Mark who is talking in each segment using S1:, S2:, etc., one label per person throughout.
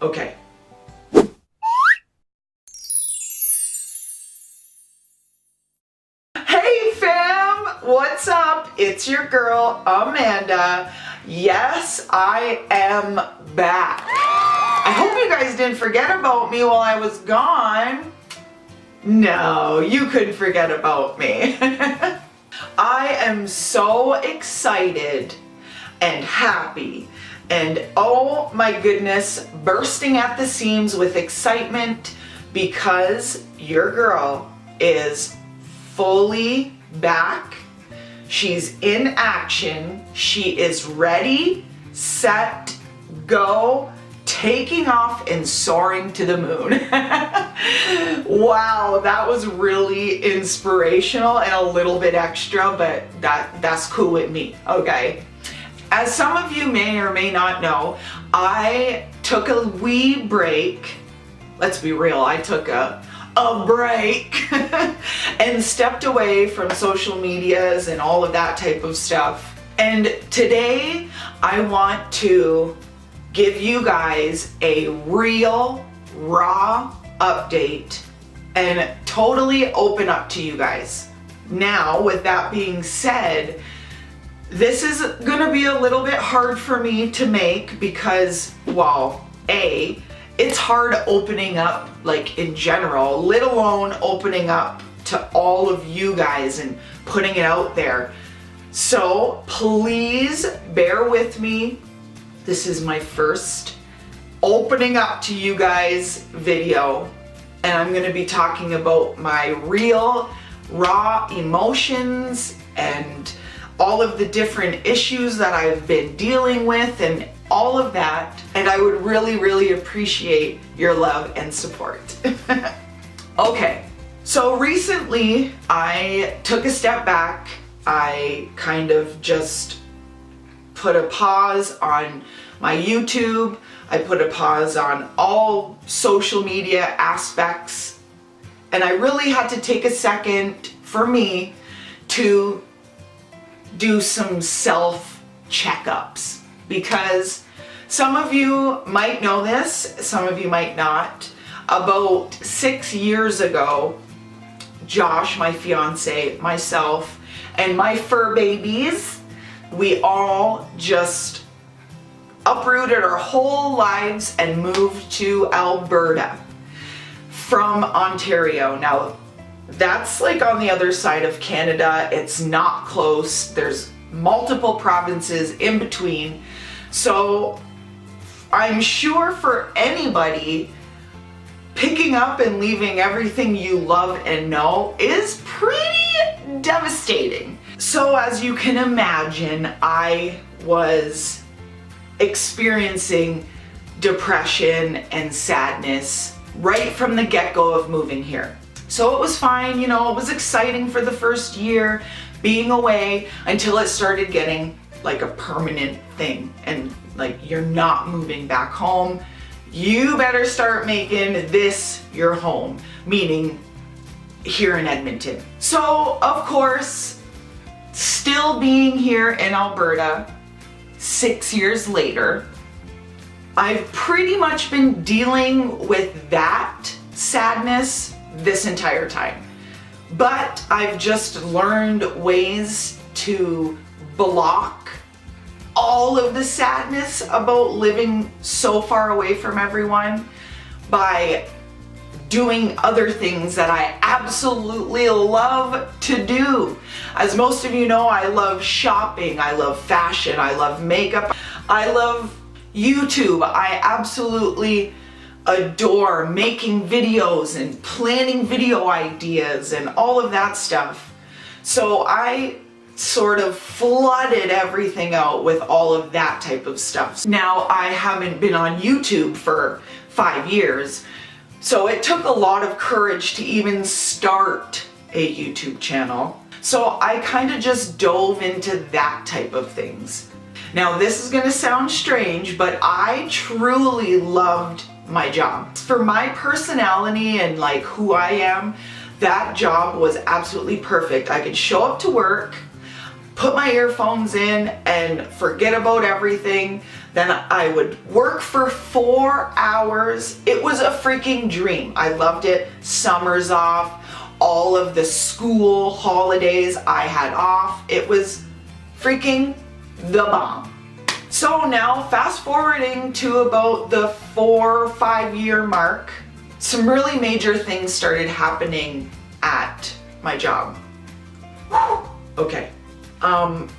S1: Okay. Hey fam, what's up? It's your girl, Amanda. Yes, I am back. I hope you guys didn't forget about me while I was gone. No, you couldn't forget about me. I am so excited and happy and oh my goodness, bursting at the seams with excitement because your girl is fully back. She's in action. She is ready, set, go, taking off and soaring to the moon. Wow, that was really inspirational and a little bit extra, but that's cool with me, okay? As some of you may or may not know, I took a wee break. Let's be real, I took a break and stepped away from social medias and all of that type of stuff. And today I want to give you guys a real raw update and totally open up to you guys. Now, with that being said, this is gonna be a little bit hard for me to make because, well, it's hard opening up, like in general, let alone opening up to all of you guys and putting it out there. So please bear with me. This is my first opening up to you guys video, and I'm gonna be talking about my real, raw emotions and all of the different issues that I've been dealing with and all of that, and I would really, really appreciate your love and support. Okay, so recently I took a step back. I kind of just put a pause on my YouTube. I put a pause on all social media aspects, and I really had to take a second for me to do some self checkups, because some of you might know this, some of you might not. About 6 years ago, Josh, my fiance, myself, and my fur babies, we all just uprooted our whole lives and moved to Alberta from Ontario. Now, that's like on the other side of Canada. It's not close. There's multiple provinces in between. So I'm sure for anybody, picking up and leaving everything you love and know is pretty devastating. So as you can imagine, I was experiencing depression and sadness right from the get-go of moving here. So it was fine, you know, it was exciting for the first year being away until it started getting like a permanent thing and like you're not moving back home. You better start making this your home, meaning here in Edmonton. So of course, still being here in Alberta 6 years later, I've pretty much been dealing with that sadness this entire time. But I've just learned ways to block all of the sadness about living so far away from everyone by doing other things that I absolutely love to do. As most of you know, I love shopping, I love fashion, I love makeup, I love YouTube. I absolutely adore making videos and planning video ideas and all of that stuff. So I sort of flooded everything out with all of that type of stuff. Now I haven't been on YouTube for 5 years, so it took a lot of courage to even start a YouTube channel. So I kind of just dove into that type of things. Now this is gonna sound strange, but I truly loved my job. For my personality and like who I am, that job was absolutely perfect. I could show up to work, put my earphones in and forget about everything Then I would work for 4 hours. It was a freaking dream. I loved it. Summers off, all of the school holidays I had off. It was freaking the bomb. So now fast forwarding to about the 4 or 5 year mark, some really major things started happening at my job. Okay.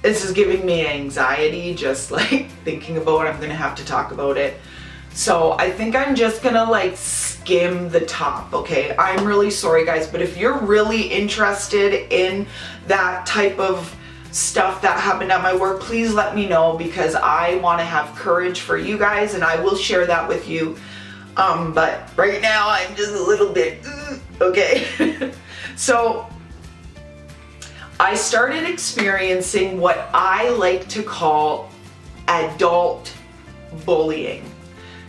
S1: This is giving me anxiety just like thinking about it. I'm gonna have to talk about it. So I think I'm just gonna like skim the top, okay? I'm really sorry guys, but if you're really interested in that type of stuff that happened at my work, please let me know, because I want to have courage for you guys and I will share that with you. But right now I'm just a little bit, okay? So I started experiencing what I like to call adult bullying.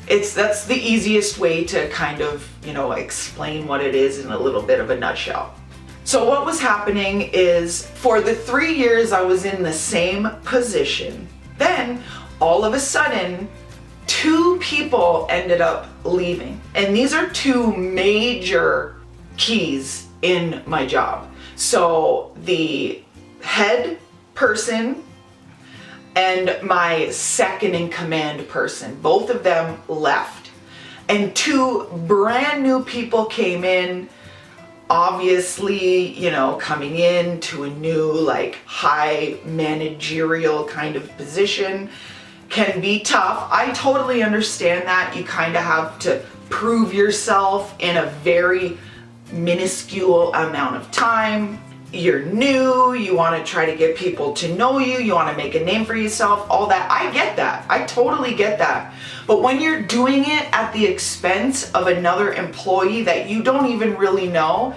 S1: That's the easiest way to kind of, you know, explain what it is in a little bit of a nutshell. So what was happening is, for the 3 years I was in the same position, then all of a sudden 2 people ended up leaving. And these are 2 major keys in my job. So the head person and my second in command person, both of them left. And 2 brand new people came in. Obviously, you know, coming in to a new like high managerial kind of position can be tough. I totally understand that. You kind of have to prove yourself in a very minuscule amount of time. You're new, you want to try to get people to know you, you want to make a name for yourself, all that. I get that. I totally get that. But when you're doing it at the expense of another employee that you don't even really know,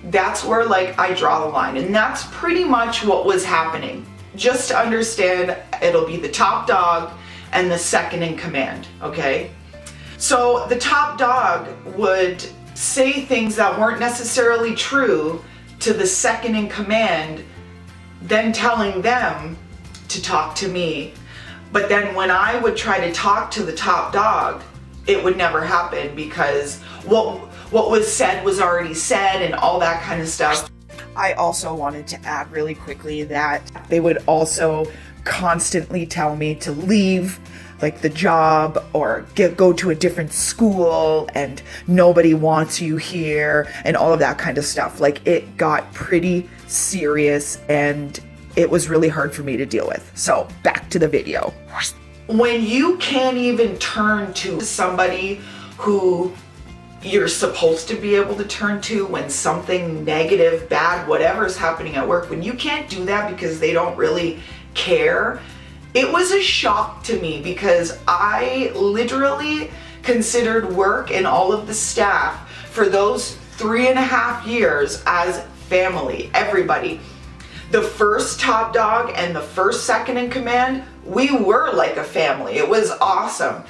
S1: that's where like I draw the line. And that's pretty much what was happening. Just to understand, it'll be the top dog and the second in command, okay? So the top dog would say things that weren't necessarily true to the second in command, then telling them to talk to me. But then when I would try to talk to the top dog, it would never happen, because what was said was already said and all that kind of stuff. I also wanted to add really quickly that they would also constantly tell me to leave like the job or go to a different school and nobody wants you here and all of that kind of stuff. Like, it got pretty serious and it was really hard for me to deal with. So back to the video. When you can't even turn to somebody who you're supposed to be able to turn to when something negative, bad, whatever is happening at work, when you can't do that because they don't really care, it was a shock to me, because I literally considered work and all of the staff for those 3.5 years as family, everybody. The first top dog and the first second in command, we were like a family. It was awesome.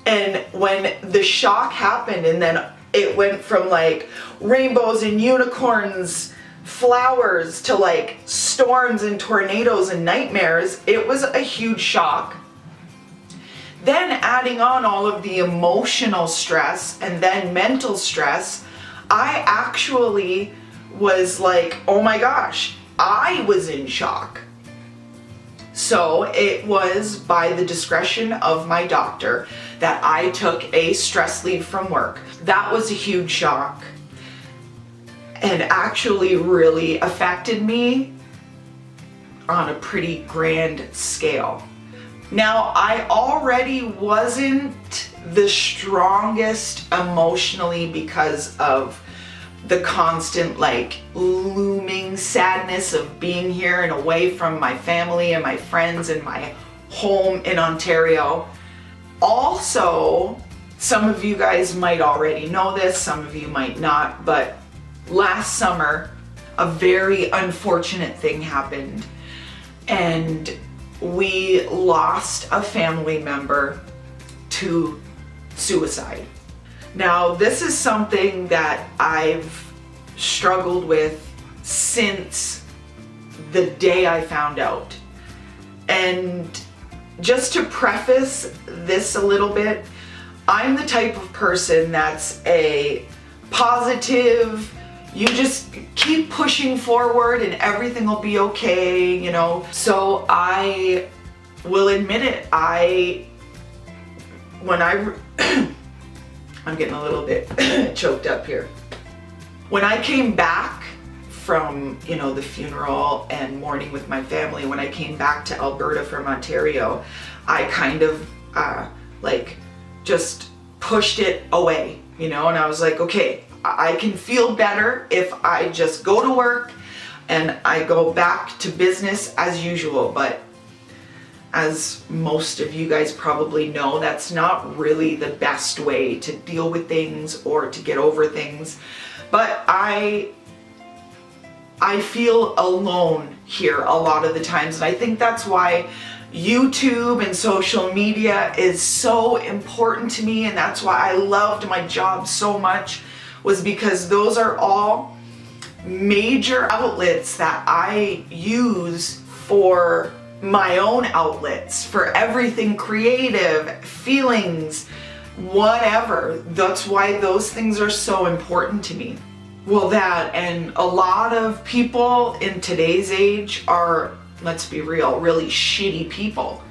S1: And when the shock happened and then it went from like rainbows and unicorns, flowers, to like storms and tornadoes and nightmares, it was a huge shock. Then adding on all of the emotional stress and then mental stress, I actually was like, oh my gosh, I was in shock. So it was by the discretion of my doctor that I took a stress leave from work. That was a huge shock and actually really affected me on a pretty grand scale. Now, I already wasn't the strongest emotionally because of the constant like looming sadness of being here and away from my family and my friends and my home in Ontario. Also, some of you guys might already know this, some of you might not, but last summer a very unfortunate thing happened and we lost a family member to suicide. Now, this is something that I've struggled with since the day I found out. And just to preface this a little bit, I'm the type of person that's a positive, you just keep pushing forward and everything will be okay, you know. So I will admit it, I'm getting a little bit choked up here. When I came back from, you know, the funeral and mourning with my family, when I came back to Alberta from Ontario, I kind of like just pushed it away, you know, and I was like, okay, I can feel better if I just go to work and I go back to business as usual. But as most of you guys probably know, that's not really the best way to deal with things or to get over things. But I feel alone here a lot of the times, and I think that's why YouTube and social media is so important to me, and that's why I loved my job so much, was because those are all major outlets that I use for my own outlets, for everything creative, feelings, whatever. That's why those things are so important to me. Well, that, and a lot of people in today's age are, let's be real, really shitty people.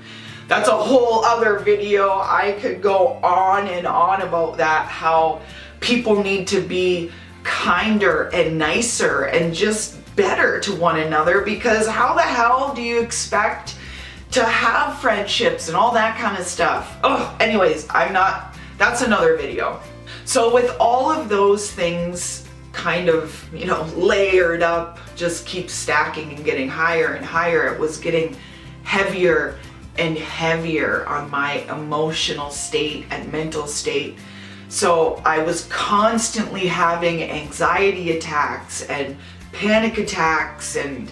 S1: That's a whole other video. I could go on and on about that, how people need to be kinder and nicer and just better to one another, because how the hell do you expect to have friendships and all that kind of stuff? Oh, anyways, that's another video. So with all of those things kind of, you know, layered up, just keep stacking and getting higher and higher, it was getting heavier and heavier on my emotional state and mental state. So I was constantly having anxiety attacks and panic attacks, and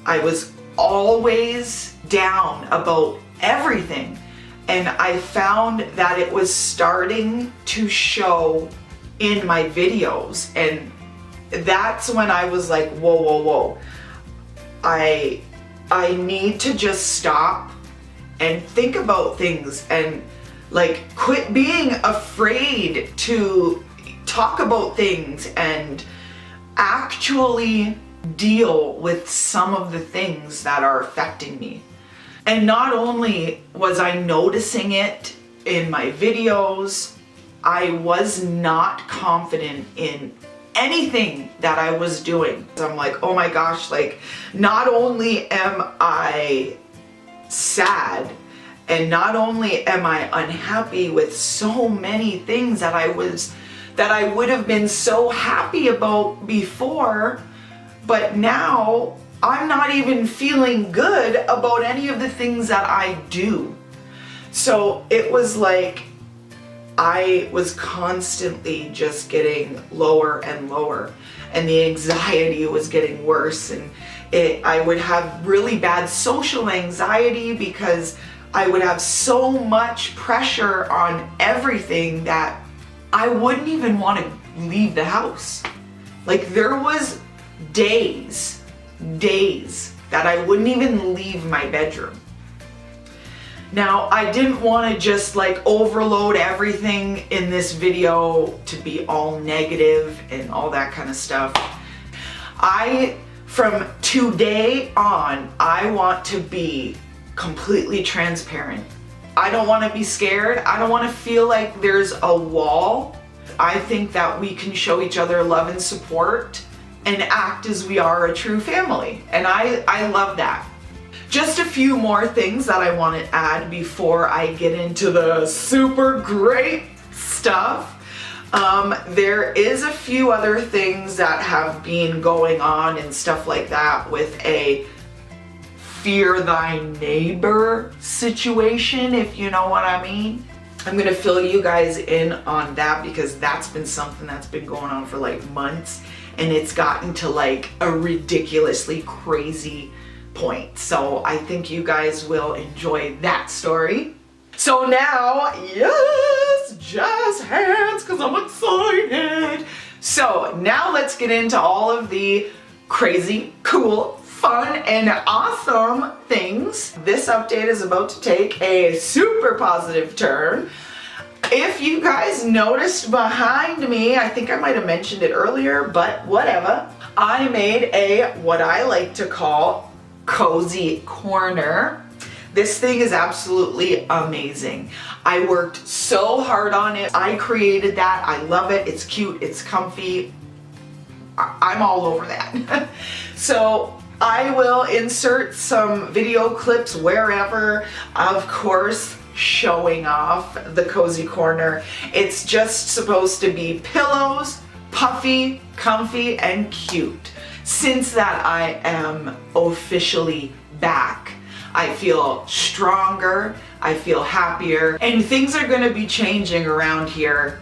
S1: I was always down about everything. And I found that it was starting to show in my videos, and that's when I was like, whoa, whoa, whoa. I need to just stop and think about things and like quit being afraid to talk about things and actually deal with some of the things that are affecting me. And not only was I noticing it in my videos, I was not confident in anything that I was doing. So I'm like, oh my gosh, like not only am I sad, and not only am I unhappy with so many things that I would have been so happy about before, but now I'm not even feeling good about any of the things that I do. So it was like I was constantly just getting lower and lower, and the anxiety was getting worse, and I would have really bad social anxiety because I would have so much pressure on everything that I wouldn't even want to leave the house. Like there was days that I wouldn't even leave my bedroom. Now, I didn't want to just like overload everything in this video to be all negative and all that kind of stuff. From today on, I want to be completely transparent. I don't want to be scared. I don't want to feel like there's a wall. I think that we can show each other love and support and act as we are a true family. And I love that. Just a few more things that I want to add before I get into the super great stuff. There is a few other things that have been going on and stuff like that with a fear thy neighbor situation, if you know what I mean. I'm gonna fill you guys in on that because that's been something that's been going on for like months, and it's gotten to like a ridiculously crazy point. So I think you guys will enjoy that story. So now, yes, jazz hands, because I'm excited. So now let's get into all of the crazy, cool, fun and awesome things. This update is about to take a super positive turn. If you guys noticed behind me, I think I might have mentioned it earlier, but whatever. I made a, what I like to call, cozy corner. This thing is absolutely amazing. I worked so hard on it. I created that. I love it. It's cute. It's comfy. I'm all over that. So I will insert some video clips wherever, of course, showing off the cozy corner. It's just supposed to be pillows, puffy, comfy, and cute. Since that I am officially back, I feel stronger, I feel happier, and things are gonna be changing around here.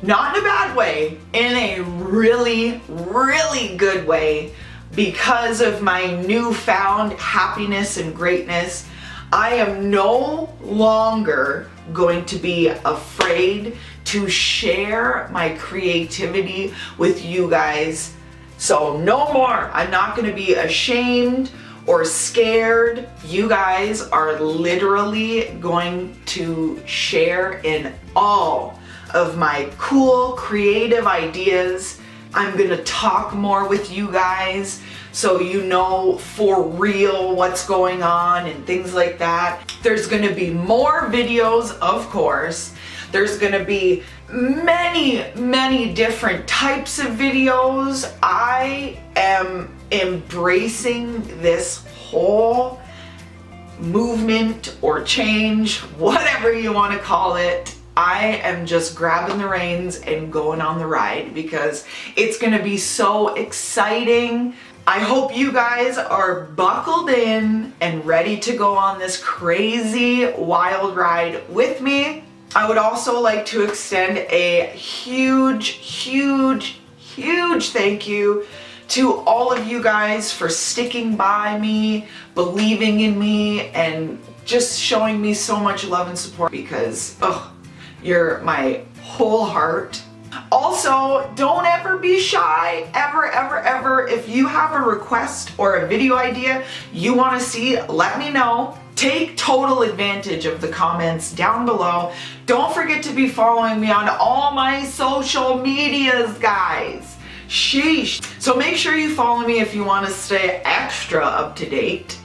S1: Not in a bad way, in a really, really good way. Because of my newfound happiness and greatness, I am no longer going to be afraid to share my creativity with you guys. So no more. I'm not going to be ashamed or scared. You guys are literally going to share in all of my cool creative ideas. I'm gonna talk more with you guys so you know for real what's going on and things like that. There's gonna be more videos, of course. There's gonna be many different types of videos. I am embracing this whole movement or change, whatever you want to call it. I am just grabbing the reins and going on the ride because it's gonna be so exciting. I hope you guys are buckled in and ready to go on this crazy wild ride with me. I would also like to extend a huge thank you to all of you guys for sticking by me, believing in me, and just showing me so much love and support because, you're my whole heart. Also, don't ever be shy, ever. If you have a request or a video idea you want to see, let me know. Take total advantage of the comments down below. Don't forget to be following me on all my social medias, guys. Sheesh. So make sure you follow me if you want to stay extra up to date.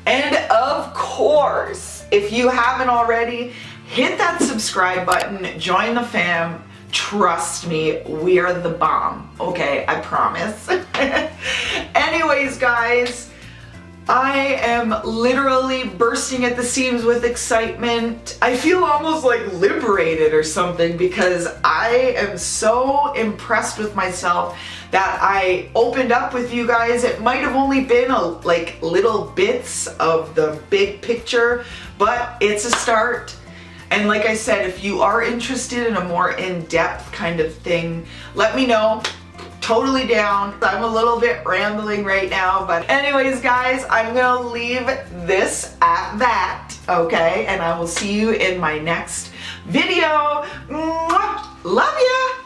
S1: And of course, if you haven't already, hit that subscribe button, join the fam. Trust me, we are the bomb, okay? I promise. Anyways, guys, I am literally bursting at the seams with excitement. I feel almost like liberated or something because I am so impressed with myself that I opened up with you guys. It might have only been like little bits of the big picture, but it's a start. And like I said, if you are interested in a more in-depth kind of thing, let me know. Totally down. I'm a little bit rambling right now, but anyways, guys, I'm gonna leave this at that, okay? And I will see you in my next video. Mwah! Love ya!